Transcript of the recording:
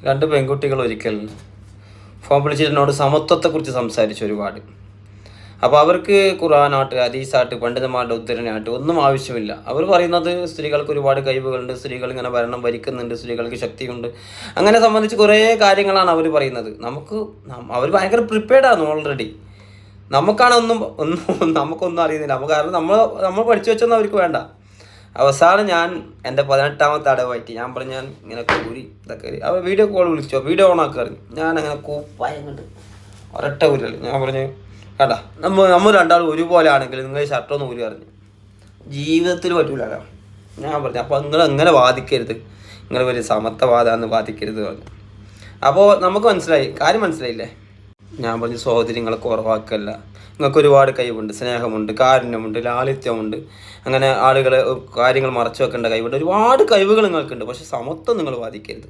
രണ്ട് പെൺകുട്ടികൾ ഒരിക്കൽ ഫോൺ വിളിച്ചിട്ട് സമത്വത്തെക്കുറിച്ച് സംസാരിച്ചു ഒരുപാട്. അപ്പോൾ അവർക്ക് ഖുർആനാട്ട് ഹദീസാട്ട് പണ്ഡിതന്മാരുടെ ഉദ്ധരണിയാട്ട് ഒന്നും ആവശ്യമില്ല. അവർ പറയുന്നത് സ്ത്രീകൾക്ക് ഒരുപാട് കഴിവുകളുണ്ട്, സ്ത്രീകൾ ഇങ്ങനെ ഭരണം ഭരിക്കുന്നുണ്ട്, സ്ത്രീകൾക്ക് ശക്തിയുണ്ട്, അങ്ങനെ സംബന്ധിച്ച് കുറേ കാര്യങ്ങളാണ് അവർ പറയുന്നത്. അവർ ഭയങ്കര പ്രിപ്പയർഡാണ് ഓൾറെഡി. നമുക്കാണ് നമുക്കൊന്നും അറിയുന്നില്ല. കാരണം നമ്മൾ പഠിച്ചു വെച്ചൊന്നും അവർക്ക് വേണ്ട. അവസാനം ഞാൻ എൻ്റെ 18ാമത്തെ അടവായിട്ട് ഞാൻ പറഞ്ഞു, ഞാൻ ഇങ്ങനെ കൂരി ഇതൊക്കെ അവർ വീഡിയോ കോൾ വിളിച്ചോ, വീഡിയോ ഓൺ ആക്കി അറിഞ്ഞു. ഞാൻ അങ്ങനെ കൂപ്പായം കണ്ട് ഒരൊറ്റ ഊരല്. ഞാൻ പറഞ്ഞു, കേട്ടാ നമ്മൾ രണ്ടാളും ഒരുപോലെ ആണെങ്കിൽ നിങ്ങൾ ഷർട്ടൊന്നും ഊരി അറിഞ്ഞു ജീവിതത്തിൽ പറ്റൂലല്ലോ. ഞാൻ പറഞ്ഞു, അപ്പോൾ നിങ്ങൾ എങ്ങനെ വാദിക്കരുത്, നിങ്ങൾ വലിയ സമത്വവാദാന്ന് വാദിക്കരുത് പറഞ്ഞു. അപ്പോൾ നമുക്ക് കാര്യം മനസ്സിലായില്ലേ. ഞാൻ പറഞ്ഞു, സഹോദരി നിങ്ങളെ കുറവാക്കല്ല, നിങ്ങൾക്ക് ഒരുപാട് കഴിവുണ്ട്, സ്നേഹമുണ്ട്, കാരുണ്യമുണ്ട്, ലാളിത്യമുണ്ട്, അങ്ങനെ ആളുകളെ കാര്യങ്ങൾ മറച്ചു വെക്കേണ്ട കഴിവുണ്ട്, ഒരുപാട് കഴിവുകൾ നിങ്ങൾക്കുണ്ട്. പക്ഷെ സമത്വം നിങ്ങൾ വാദിക്കരുത്.